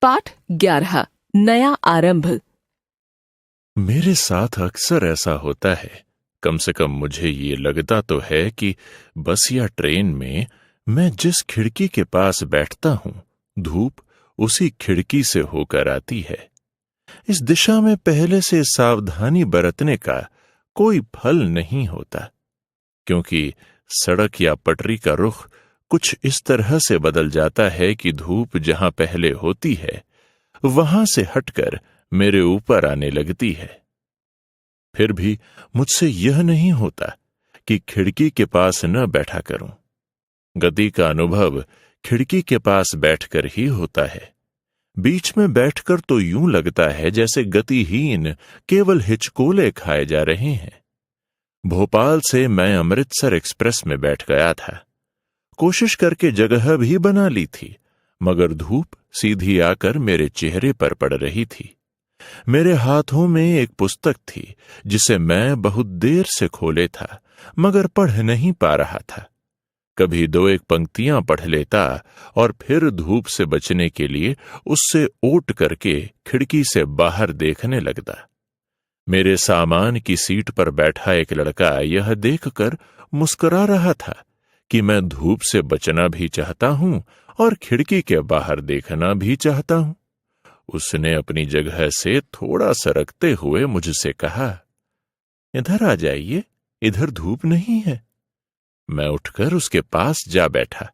पाठ 11 नया आरंभ। मेरे साथ अक्सर ऐसा होता है। कम से कम मुझे ये लगता तो है कि बस या ट्रेन में मैं जिस खिड़की के पास बैठता हूं, धूप उसी खिड़की से होकर आती है। इस दिशा में पहले से सावधानी बरतने का कोई फल नहीं होता, क्योंकि सड़क या पटरी का रुख कुछ इस तरह से बदल जाता है कि धूप जहां पहले होती है वहां से हटकर मेरे ऊपर आने लगती है। फिर भी मुझसे यह नहीं होता कि खिड़की के पास न बैठा करूं। गति का अनुभव खिड़की के पास बैठकर ही होता है। बीच में बैठकर तो यूं लगता है जैसे गतिहीन केवल हिचकोले खाए जा रहे हैं। भोपाल से मैं अमृतसर एक्सप्रेस में बैठ गया था। कोशिश करके जगह भी बना ली थी, मगर धूप सीधी आकर मेरे चेहरे पर पड़ रही थी। मेरे हाथों में एक पुस्तक थी जिसे मैं बहुत देर से खोले था, मगर पढ़ नहीं पा रहा था। कभी 2-1 पंक्तियां पढ़ लेता और फिर धूप से बचने के लिए उससे ओट करके खिड़की से बाहर देखने लगता। मेरे सामान की सीट पर बैठा एक लड़का यह देखकर मुस्कुरा रहा था कि मैं धूप से बचना भी चाहता हूं और खिड़की के बाहर देखना भी चाहता हूं। उसने अपनी जगह से थोड़ा सरकते हुए मुझसे कहा, इधर आ जाइए, इधर धूप नहीं है। मैं उठकर उसके पास जा बैठा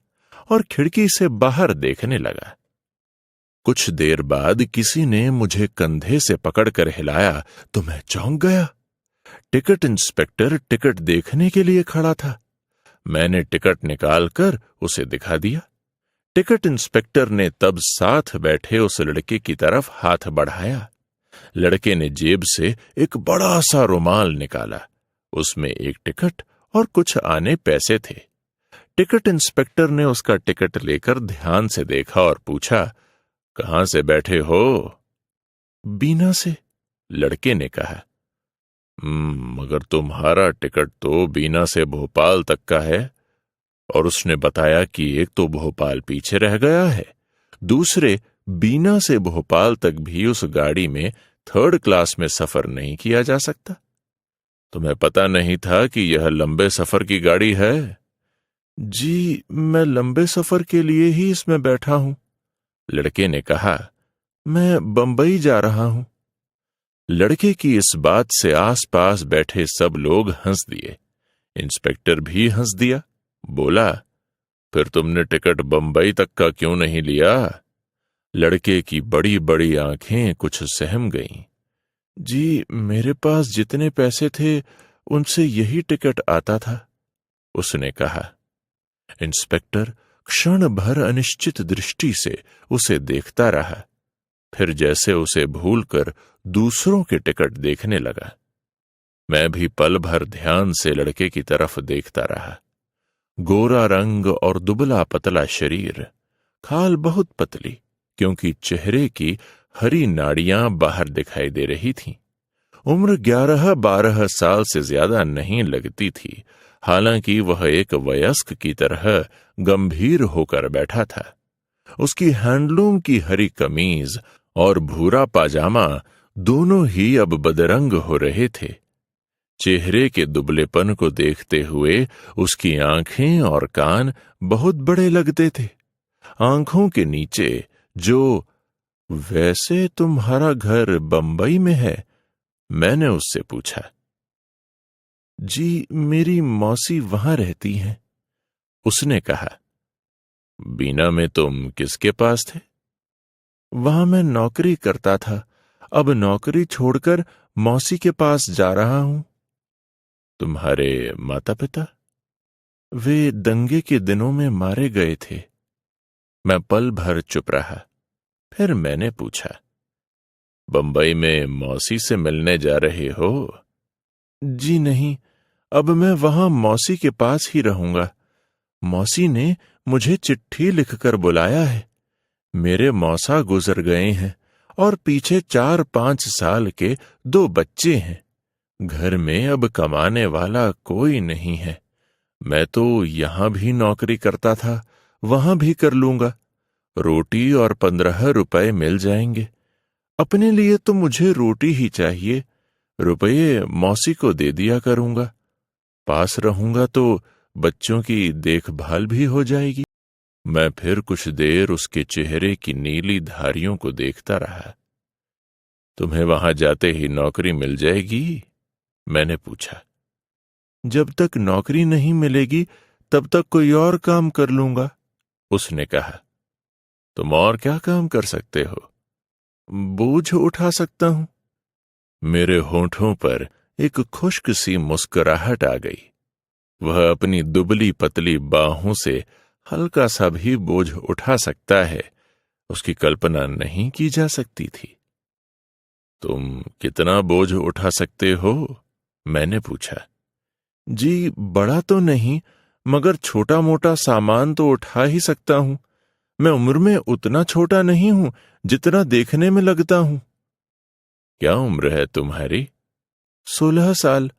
और खिड़की से बाहर देखने लगा। कुछ देर बाद किसी ने मुझे कंधे से पकड़कर हिलाया तो मैं चौंक गया। टिकट इंस्पेक्टर टिकट देखने के लिए खड़ा था। मैंने टिकट निकालकर उसे दिखा दिया। टिकट इंस्पेक्टर ने तब साथ बैठे उस लड़के की तरफ हाथ बढ़ाया। लड़के ने जेब से एक बड़ा सा रुमाल निकाला। उसमें एक टिकट और कुछ आने पैसे थे। टिकट इंस्पेक्टर ने उसका टिकट लेकर ध्यान से देखा और पूछा, कहां से बैठे हो? बीना से, लड़के ने कहा। मगर तुम्हारा टिकट तो बीना से भोपाल तक का है। और उसने बताया कि एक तो भोपाल पीछे रह गया है, दूसरे बीना से भोपाल तक भी उस गाड़ी में 3rd क्लास में सफर नहीं किया जा सकता। तुम्हें पता नहीं था कि यह लंबे सफर की गाड़ी है? जी, मैं लंबे सफर के लिए ही इसमें बैठा हूं, लड़के ने कहा। मैं बंबई जा रहा हूं। लड़के की इस बात से आसपास बैठे सब लोग हंस दिए। इंस्पेक्टर भी हंस दिया। बोला, फिर तुमने टिकट बंबई तक का क्यों नहीं लिया? लड़के की बड़ी बड़ी आंखें कुछ सहम गईं। जी, मेरे पास जितने पैसे थे उनसे यही टिकट आता था, उसने कहा। इंस्पेक्टर क्षण भर अनिश्चित दृष्टि से उसे देखता रहा, फिर जैसे उसे भूलकर दूसरों के टिकट देखने लगा। मैं भी पल भर ध्यान से लड़के की तरफ देखता रहा। गोरा रंग और दुबला पतला शरीर, खाल बहुत पतली, क्योंकि चेहरे की हरी नाड़ियां बाहर दिखाई दे रही थीं। उम्र 11-12 साल से ज्यादा नहीं लगती थी, हालांकि वह एक वयस्क की तरह गंभीर होकर बैठा था। उसकी हैंडलूम की हरी कमीज और भूरा पाजामा दोनों ही अब बदरंग हो रहे थे। चेहरे के दुबलेपन को देखते हुए उसकी आंखें और कान बहुत बड़े लगते थे। आंखों के नीचे जो, वैसे तुम्हारा घर बंबई में है? मैंने उससे पूछा। जी, मेरी मौसी वहां रहती हैं, उसने कहा। बीना में तुम किसके पास थे? वहां मैं नौकरी करता था, अब नौकरी छोड़कर मौसी के पास जा रहा हूं। तुम्हारे माता पिता? वे दंगे के दिनों में मारे गए थे। मैं पल भर चुप रहा। फिर मैंने पूछा, बंबई में मौसी से मिलने जा रहे हो? जी नहीं, अब मैं वहां मौसी के पास ही रहूंगा। मौसी ने मुझे चिट्ठी लिखकर बुलाया है। मेरे मौसा गुजर गए हैं और पीछे 4-5 साल के 2 बच्चे हैं। घर में अब कमाने वाला कोई नहीं है। मैं तो यहां भी नौकरी करता था, वहां भी कर लूंगा। रोटी और 15 रुपए मिल जाएंगे। अपने लिए तो मुझे रोटी ही चाहिए, रुपये मौसी को दे दिया करूंगा। पास रहूंगा तो बच्चों की देखभाल भी हो जाएगी। मैं फिर कुछ देर उसके चेहरे की नीली धारियों को देखता रहा। तुम्हें वहां जाते ही नौकरी मिल जाएगी? मैंने पूछा। जब तक नौकरी नहीं मिलेगी तब तक कोई और काम कर लूंगा, उसने कहा। तुम और क्या काम कर सकते हो? बोझ उठा सकता हूं। मेरे होठों पर एक खुश्क सी मुस्कुराहट आ गई। वह अपनी दुबली पतली बाहों से हल्का सा भी बोझ उठा सकता है, उसकी कल्पना नहीं की जा सकती थी। तुम कितना बोझ उठा सकते हो? मैंने पूछा। जी, बड़ा तो नहीं, मगर छोटा मोटा सामान तो उठा ही सकता हूं। मैं उम्र में उतना छोटा नहीं हूं जितना देखने में लगता हूं। क्या उम्र है तुम्हारी? 16 साल।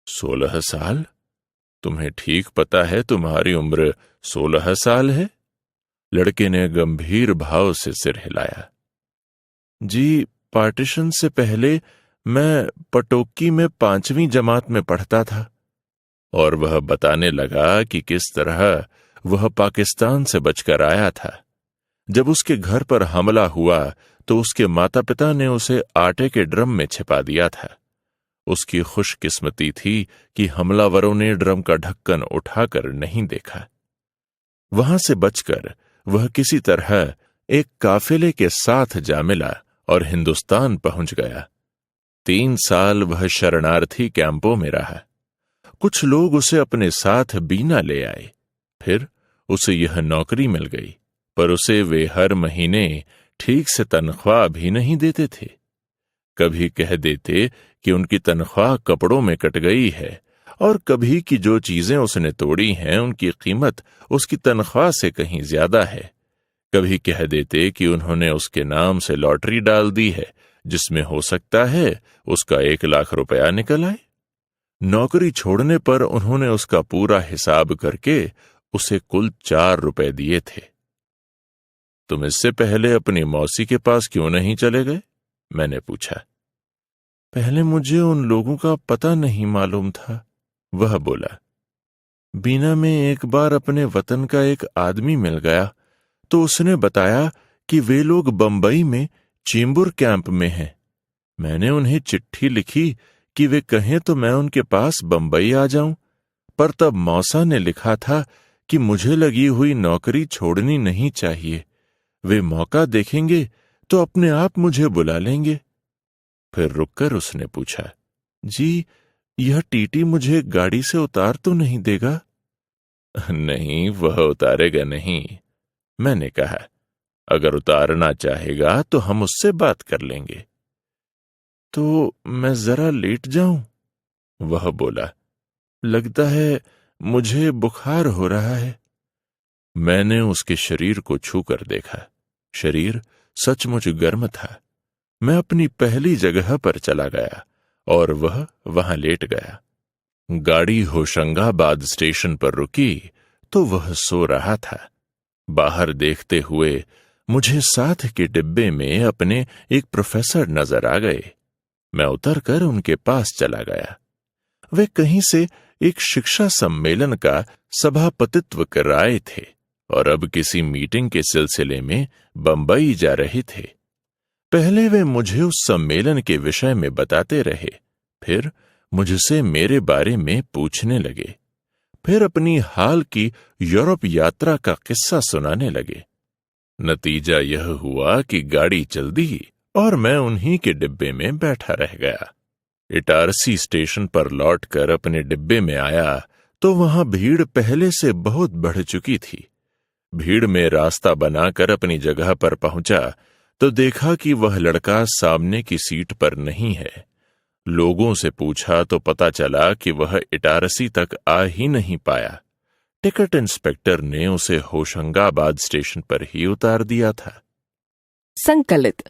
16 साल? तुम्हें ठीक पता है तुम्हारी उम्र 16 साल है? लड़के ने गंभीर भाव से सिर हिलाया। जी, पार्टीशन से पहले मैं पटोक्की में 5वीं जमात में पढ़ता था। और वह बताने लगा कि किस तरह वह पाकिस्तान से बचकर आया था। जब उसके घर पर हमला हुआ तो उसके माता पिता ने उसे आटे के ड्रम में छिपा दिया था। उसकी खुशकिस्मती थी कि हमलावरों ने ड्रम का ढक्कन उठाकर नहीं देखा। वहां से बचकर वह किसी तरह एक काफिले के साथ जा मिला और हिंदुस्तान पहुंच गया। 3 साल वह शरणार्थी कैंपों में रहा। कुछ लोग उसे अपने साथ बीना ले आए। फिर उसे यह नौकरी मिल गई, पर उसे वे हर महीने ठीक से तनख्वाह भी नहीं देते थे। कभी कह देते कि उनकी तनख्वाह कपड़ों में कट गई है, और कभी कि जो चीजें उसने तोड़ी हैं उनकी कीमत उसकी तनख्वाह से कहीं ज्यादा है। कभी कह देते कि उन्होंने उसके नाम से लॉटरी डाल दी है, जिसमें हो सकता है उसका 1 लाख रुपया निकल आए। नौकरी छोड़ने पर उन्होंने उसका पूरा हिसाब करके उसे कुल 4 रुपए दिए थे। तुम इससे पहले अपनी मौसी के पास क्यों नहीं चले गए? मैंने पूछा। पहले मुझे उन लोगों का पता नहीं मालूम था, वह बोला। बीना में एक बार अपने वतन का एक आदमी मिल गया तो उसने बताया कि वे लोग बंबई में चेंबूर कैंप में हैं। मैंने उन्हें चिट्ठी लिखी कि वे कहें तो मैं उनके पास बंबई आ जाऊं, पर तब मौसा ने लिखा था कि मुझे लगी हुई नौकरी छोड़नी नहीं चाहिए। वे मौका देखेंगे तो अपने आप मुझे बुला लेंगे। फिर रुककर उसने पूछा, जी, यह टीटी मुझे गाड़ी से उतार तो नहीं देगा? नहीं, वह उतारेगा नहीं, मैंने कहा। अगर उतारना चाहेगा तो हम उससे बात कर लेंगे। तो मैं जरा लेट जाऊं? वह बोला। लगता है मुझे बुखार हो रहा है। मैंने उसके शरीर को छूकर देखा। शरीर सचमुच गर्म था। मैं अपनी पहली जगह पर चला गया और वह वहां लेट गया। गाड़ी होशंगाबाद स्टेशन पर रुकी तो वह सो रहा था। बाहर देखते हुए मुझे साथ के डिब्बे में अपने एक प्रोफेसर नजर आ गए। मैं उतरकर उनके पास चला गया। वे कहीं से एक शिक्षा सम्मेलन का सभापतित्व कर रहे थे और अब किसी मीटिंग के सिलसिले में बंबई जा रहे थे। पहले वे मुझे उस सम्मेलन के विषय में बताते रहे, फिर मुझसे मेरे बारे में पूछने लगे, फिर अपनी हाल की यूरोप यात्रा का किस्सा सुनाने लगे। नतीजा यह हुआ कि गाड़ी चल दी और मैं उन्हीं के डिब्बे में बैठा रह गया। इटारसी स्टेशन पर लौटकर अपने डिब्बे में आया तो वहां भीड़ पहले से बहुत बढ़ चुकी थी। भीड़ में रास्ता बनाकर अपनी जगह पर पहुंचा तो देखा कि वह लड़का सामने की सीट पर नहीं है। लोगों से पूछा तो पता चला कि वह इटारसी तक आ ही नहीं पाया। टिकट इंस्पेक्टर ने उसे होशंगाबाद स्टेशन पर ही उतार दिया था। संकलित